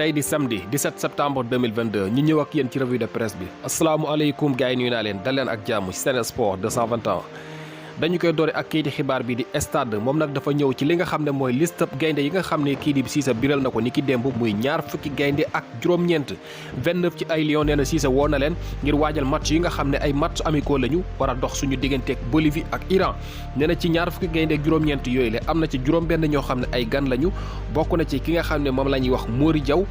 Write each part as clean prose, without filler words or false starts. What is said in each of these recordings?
tey di samedi 17 septembre 2022 ñu ñëw ak yéen ci revue de presse bi asalaamualeykum gars yi nuyu naa leen dal leen ak jàmm ci Sen Sport 221 dañu koy doore ak kii di xibaar bi di stade moom nag dafa ñëw ci li nga xam ne mooy liste gaynde yi nga xam ne kii di Cissé biral na ko ni ki démb muy ñaar fukki gaynde ak juróom-ñeent 29 ci ay Lions nee na Cissé woo na leen ngir waajal match yi nga xam ne ay match amicaux lañu war a dox suñu digganteeg Bolivie ak Iran nee na ci ñaar fukki gaynde ak juróom-ñeent yooyu la am na ci juróom-benn ñoo xam ne ay gan lañu bokk na ci ki nga xam ne moom la ñuy wax Mori Diaw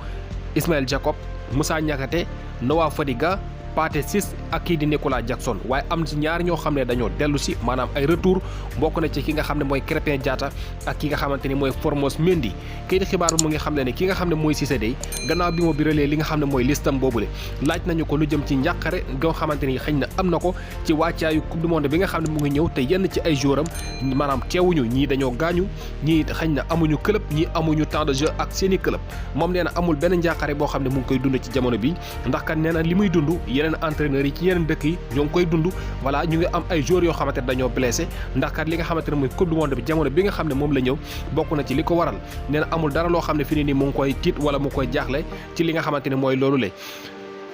Ismaël Jacob Moussa Niakhaté Noah Fadiga Pathé Ciss ak kii di Nicolas Jackson waaye am ci ñaar ñoo xam ne dañoo dellu si maanaam ay retour bokk na ci ki nga xam ne mooy Krépin Diatta ak ki nga xamante ni mooy Formose Mendy kii di xibaar bi mu ngi xam ne ki nga xam ne mooy Cissé day gannaaw bi moo biralee li nga xam ne mooy listam boobule laaj nañu ko lu jëm ci njàqare nga xamante ni xëy na am na ko ci wàccaayu coupe du monde bi nga xam ne mu ngi ñëw te yenn ci ay jouram maanaam teewuñu ñii dañoo gaañu ñii xëy na amuñu club ñii amuñu temps de jeu ak seeni club moom nee na amul benn njàqare boo xam ne mu ngi koy dund ci jamono bi ndax kan nee na li muy dund yeneen entraîneurs yi ci yeneen dëkk yi ñoo ngi koy dund voilà ñu ngi am ay joueurs yoo xamante ne dañoo blessé ndax kat li nga xamante ne mooy coupe du monde bi jamono bi nga xam ne moom la ñëw bokk na ci li ko waral nee na amul dara loo xam ne fi ne nii mu ngi koy tiit wala mu koy jaaxle ci li nga xamante ne mooy loolu le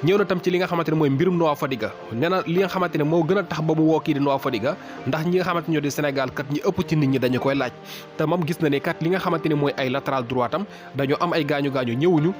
ñëw na tam ci li nga xamante ne mooy mbirum Noah Fadiga nee na li nga xamante ne moo gën a tax ba mu woo kii di Noah Fadiga ndax ñi nga xamante ñoo di Sénégal kat ñi ëpp ci nit ñi dañu koy laaj te moom gis na ne kat li nga xamante ne mooy ay latéral droit tam dañoo am ay gaañu-gaañu ñëwuñu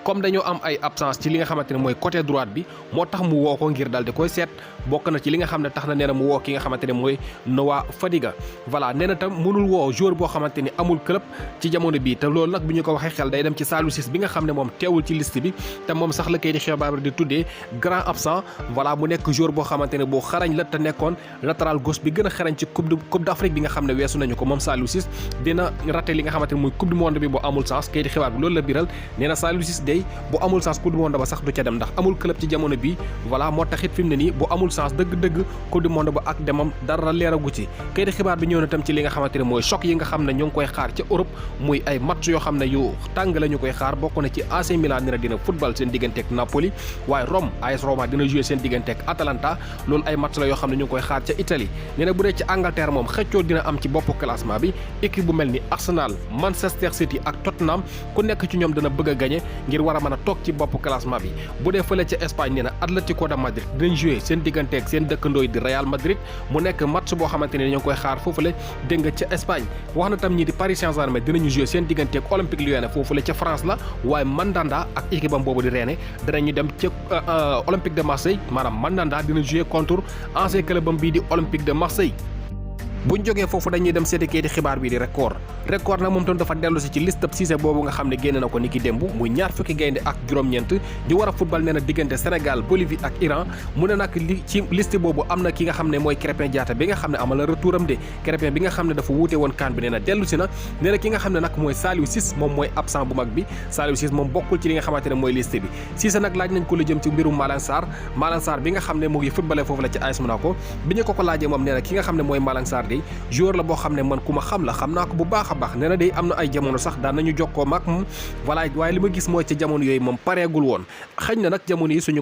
comme dañoo am ay absence ci li nga xamante ne mooy côté droite bi moo tax mu woo ko ngir daal di koy seet bokk na ci li nga xam ne tax na nee na mu woo ki nga xamante ne mooy Noah Fadiga voilà nee na tam mënul woo joueur boo xamante ni amul club ci jamono bii te loolu nag bu ñu ko waxee xel day dem ci Saliou Ciss bi nga xam ne moom teewul ci liste bi te moom sax la kay di xibaar di tuddee grand absent voilà mu nekk joueur boo xamante ne boo xarañ la te nekkoon latéral gauche bi gën a xarañ ci coupe d'Afrique bi nga xam ne weesu nañu ko moom Saliou Ciss dina raté li nga xamante ne mooy coupe du monde bi boo amul sens kay di xibaar bi loolu la biral nee na Saliou Ciss day bu amul sens coupe du monde ba sax du ca dem ndax amul club ci jamono bi voilà moo taxit fi mu ne nii bu amul sens dëgg-dëgg coupe du monde ba ak demam dara leeragu ci kay di xibaar bi ñëw na tam ci li nga xamante ne mooy choc yi nga xam ne ñu ngi koy xaar ca Europe muy ay match yoo xam ne yu tàng la ñu koy xaar bokk na ci AC Milan dina football seen digganteeg Napoli waaye Rome AS Roma dina jouer seen digganteeg Atalanta loolu ay match la yoo xam ne ñu ngi koy xaar ca Italie nee na bu dee ci Angleterre moom xëccoo dina am ci bopp classement bi équipe bu mel ni Arsenal Manchester City ak Tottenham ku nekk ci ñoom dana bëgg a gagné ngir war a mën a toog ci bopp classement bi bu dee fële ca Espagne nee na Atlético de Madrid dinañ jouer seen digganteeg seen dëkkandooy di Real Madrid mu nekk match boo xamante ne ñoo ngi koy xaar foofule dégg nga ca Espagne wax na tam ñii di Paris Saint-Germain dinañu jouer seen digganteeg Olympique Lyonnais foofule ca France la waaye Mandanda ak équipe am boobu di Rennes dinañu dem ca Olympique de Marseille maanaam Mandanda dina jouer contre ancien club am bii di Olympique de Marseille buñ jógee foofu dañuy dem seeti kii di xibaar bi di record nag moom tam dafa dellu si ci liste Cissé boobu nga xam ne génne na ko ni ki démb muy ñaar fukki gaynde ak juróom-ñeent di war a football nee na diggante Sénégal Bolivie ak Iran mu ne nag li ci liste boobu am na ki nga xam ne mooy Krépin Diatta bi nga xam ne amal na retouram de Krépin bi nga xam ne dafa wuute woon CAN bi nee na dellu si na nee na ki nga xam ne nag mooy Saliou Ciss moom mooy absent bu mag bi Saliou Ciss moom bokkul ci li nga xamante ne mooy liste bi Cissé nag laaj nañ ko lu jëm ci mbirum Malang Sarr bi nga xam ne mu ngi footballé foofu la ci AS Monaco bi ñu ko laajee moom nee na ki nga xam ne mooy Malang Sarr day joueur la boo xam ne man ku ma xam la xam naa ko bu baax a baax nee na day am na ay jamono sax daan nañu jokkoo mag moom voilà waaye li ma gis mooy ca jamono yooyu moom pareegul woon xëy na nag jamono yi suñu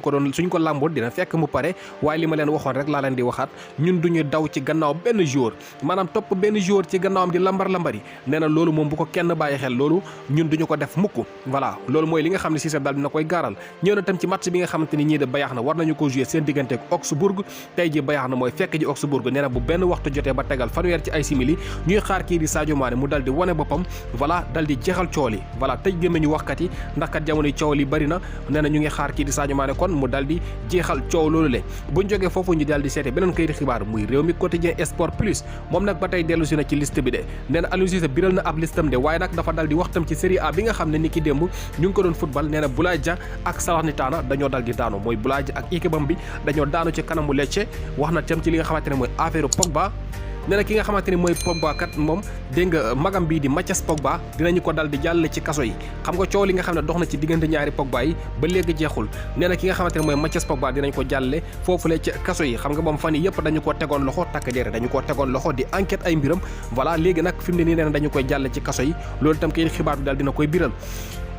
ko làmboon dina fekk mu pare waaye li ma leen waxoon rek laa leen di waxaat ñun duñu daw ci gannaaw benn joueur maanaam topp benn joueur ci gannaawam di lambari nee na loolu moom bu ko kenn bàyyi xel loolu ñun duñu ko def mukk voilà loolu mooy li nga xam ne Cissé daal dina koy gaaral ñëw na tam ci match bi nga xamante ni ñii de Bayern na war nañu ko jouer seen digganteeg Augsbourg tey ji Bayern na mooy fekk ji Augsbourg nee na bu benn waxtu jotee ba tegal fanweer ci ay simili ñuy xaar kii di Sadio Mané mu dal di wane boppam voilà dal di jeexal coow li voilà tëj gémmiñu waxkat yi ndax kat jamono coow li bari na nee na ñu ngi xaar kii di Sadio Mané kon mu dal di jeexal coow loolu le buñ jógee foofu ñu dal di seete beneen kayit xibaar muy réew mi quotidien sport plus moom nag ba tey dellu si na ci liste bi de nee na Aliou Cissé biral na ab listam de waaye nag dafa dal di waxtam ci Serie A bi nga xam ne ni ki démb ñu ngi ko doon football nee na Boulaye Dia ak Salernitana dañoo dal di daanu mooy Boulaye Dia ak équipe am bi dañoo daanu ci kanamu Lecce wax na tam ci li nga xamante ne mooy affaire Pogba nee na ki nga xamante ni mooy Pogba kat moom dégg nga magam bii di Mathias Pogba dinañu ko dal di jàllale ci kaso yi xam nga coow li nga xam ne dox na ci diggante ñaari Pogba yi ba léegi jeexul nee na ki nga xamante ne mooy Mathias Pogba dinañ ko jàllale foofule ci kaso yi xam nga moom fan yi yëpp dañu ko tegoon loxo takk deere dañu ko tegoon loxo di enquête ay mbiram voilà léegi nag fi mu ne nii nee na dañu koy jàllale ci kaso yi loolu itam kay xibaar bi daal dina koy biral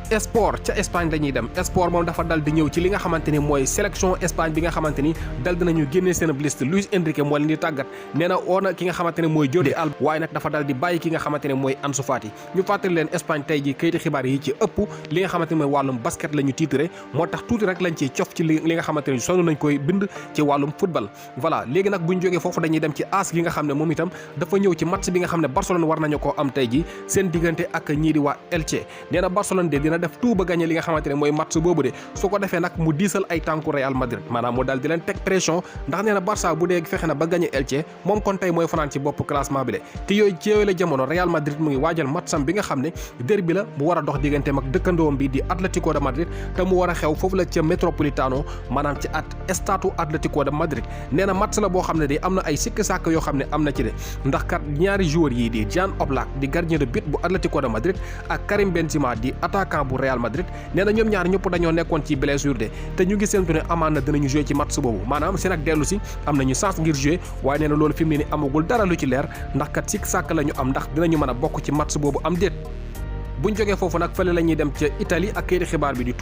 Sport ca Espagne dañuy dem Sport moom dafa dal di ñëw ci li nga xamante ni mooy sélection Espagne bi nga xamante ni dal dinañu génnee seen liste Luis Enrique moo leen di tàggat nee na oona ki nga xamante ne mooy Jordi Alba waaye nag dafa dal di bàyyi ki nga xamante ne mooy Ansu Fati ñu fàttali leen Espagne tey ji kayiti xibaar yi ci ëpp li nga xamante ne mooy wàllum basket la ñu titré moo tax tuuti rek lañ ciy cof ci li nga xamante ne sonn nañ koy bind ci wàllum football voilà léegi nag buñ jógee foofu dañuy dem ci AS gi nga xam ne moom itam dafa ñëw ci match bi nga xam ne Barcelone war nañu koo am tey ji seen diggante ak ñii di waa Elche nee na Barcelone de dina def tout ba gagné li nga xamante ne mooy match boobu de su ko defee nag mu diisal ay tànku Real Madrid maanaam mu daal di leen teg pression ndax nee na Barça bu dee fexe na ba gagné Elche moom kon tey mooy fanaan ci bopp classement bi de te yooyu ci yooyu la jamono Real Madrid mu ngi waajal matcham bi nga xam ne derby la bu war a dox digganteem ak dëkkandoom bi di Atlético de Madrid te mu war a xew foofu la ca Metropolitano maanaam ci stade Atlético de Madrid nee na match la boo xam ne de am na ay sikki sàkk yoo xam ne am na ci de ndax kat ñaari joueurs yii di Jan Oblak di gardien de but bu Atlético de Madrid ak Karim Benzema di attaquant bu Real Madrid nee na ñoom ñaar ñëpp dañoo nekkoon ci blessure de te ñu ngi séntu ne amaan na dinañu jouer ci match boobu maanaam seen ak dellu si am nañu chance ngir jouer waaye nee na loolu fi mu ne ni amagul dara lu ci leer ndax kat sikki sàkk la ñu am ndax dinañu mën a bokk ci match boobu am déet buñ jógee foofu nag fële la ñuy dem ca Italie ak kayiti xibaar bi di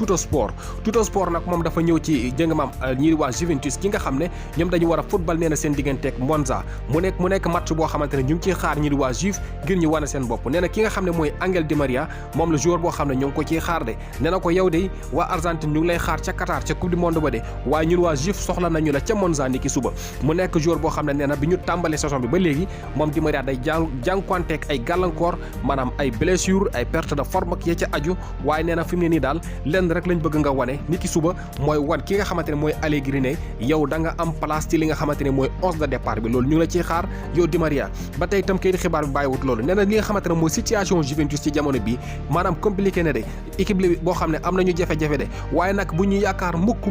Tuttosport nag moom dafa ñëw ci jëngamaam ñii di waa Juventus ki nga xam ne ñoom dañu war a football nee na seen digganteeg Monza mu nekk match boo xamante ne ñu ngi ciy xaar ñii di waa Juve ngir ñu wane seen bopp nee na ki nga xam ne mooy Angel Di Maria moom la joueur boo xam ne ñu ngi ko ciy xaar de nee na ko yow de waa Argentine ñu ngi lay xaar ca Qatar ca coupe du monde ba de waaye ñun waa Juve soxla nañu la ca Monza ni ki suba mu nekk joueur boo xam ne nee na bi ñu tàmbali saison bi ba léegi moom Di Maria day jànkuwanteeg ay gàllankoor maanaam ay blessure ay de forme ak ya ca aju waaye nee na fi mu ne nii daal lenn rek lañ bëgg nga wane ni ki suba mooy wan ki nga xamante ne mooy Allegri ne yow da nga am place ci li nga xamante ne mooy 11 de départ bi loolu ñu ngi la ciy xaar yow Di Maria ba tey itam kayit xibaar bi bàyyiwut loolu nee na li nga xamante ne mooy situation Juventus ci jamono bi maanaam compliqué na de équipe li boo xam ne am nañu jafe-jafe de waaye nag bu ñu yaakaar mukk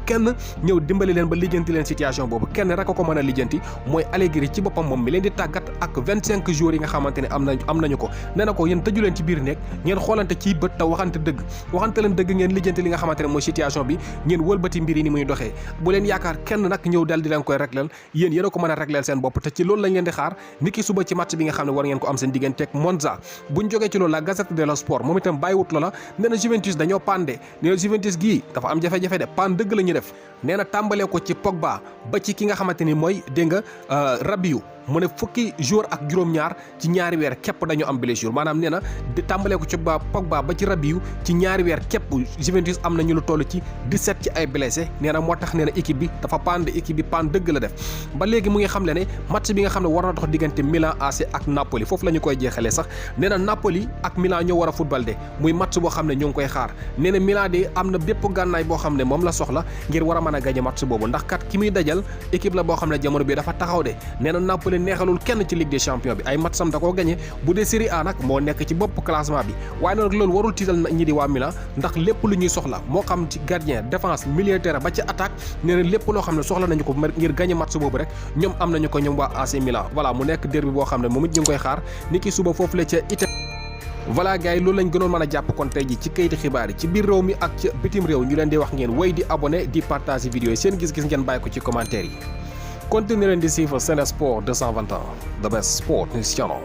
kenn ñëw dimbali leen ba lijjanti leen situation boobu kenn rek a ko mën a lijjanti mooy Allegri ci boppam moom mi leen di tàggat ak 25 jours yi nga xamante ne am nañu ko nee na ko yéen tëju leen ci biir nekk ngeen xoolante ci bët te waxante leen dëgg ngeen lijjanti li nga xamante ne mooy situation bi ngeen wëlbati mbir yi ni muy doxee bu leen yaakaar kenn nag ñëw dal di leen koy régleel yéen a ko mën a régleel seen bopp te ci loolu lañ leen di xaar niki suba ci match bi nga xam ne war ngeen ko am seen digganteeg Monza buñ jógee ci loolu la Gazzetta dello Sport moom itam bàyyiwut loola nee na Juventus dañoo pande nee na Juventus gii dafa am jafe-jafe de pan dëgg la ñu def nee na tàmbalee ko ci Pogba ba ci ki nga xamante ni mooy dégg nga Rabiot mu ne fukki jour ak juróom-ñaar ci ñaari weer képp dañu am blessure maanaam nee na tàmbalee ko ci Pogba ba ci Rabiot ci ñaari weer képp Juventus am nañu lu toll ci 17 ci ay blessé nee na moo tax nee na équipe bi dafa pande équipe bi pan dëgg la def ba léegi mu ngi xam le ne match bi nga xam ne war na dox diggante Milan AC ak Napoli foofu la ñu koy jeexalee sax nee na Napoli ak Milan ñoo war a football de muy match boo xam ne ñu ngi koy xaar nee na Milan de am na bépp gànnaay boo xam ne moom la soxla ngir war a mën a gagné match boobu ndax kat ki muy dajal équipe la boo xam ne jamono bi dafa taxaw de nee na Napoli neexalul kenn ci Ligue des Champions bi ay matcham da koo gagné bu dee Serie A nag moo nekk ci bopp classement bi waaye nag loolu warul tiital ñi di waa Milan ndax lépp lu ñuy soxla moo xam ci gardien défense milieu terrain ba ci attaque nee na lépp loo xam ne soxla nañu ko ngir gagné match boobu rek ñoom am nañu ko ñoom waa AC Milan voilà mu nekk derby boo xam ne moom it ñu ngi koy xaar ni ki suba foofu la ca Italie voilà gars yi loolu lañ gënoon mën a jàpp kon tey ji ci kayiti xibaar yi ci biir réew mi ak ci bitim réew ñu leen di wax ngeen wéy di abonné di partager vidéo yi seen gis-gis ngeen bàyyi ko ci commentaire yi continuez leen di suivre Sen Sport 221 the best sport news channel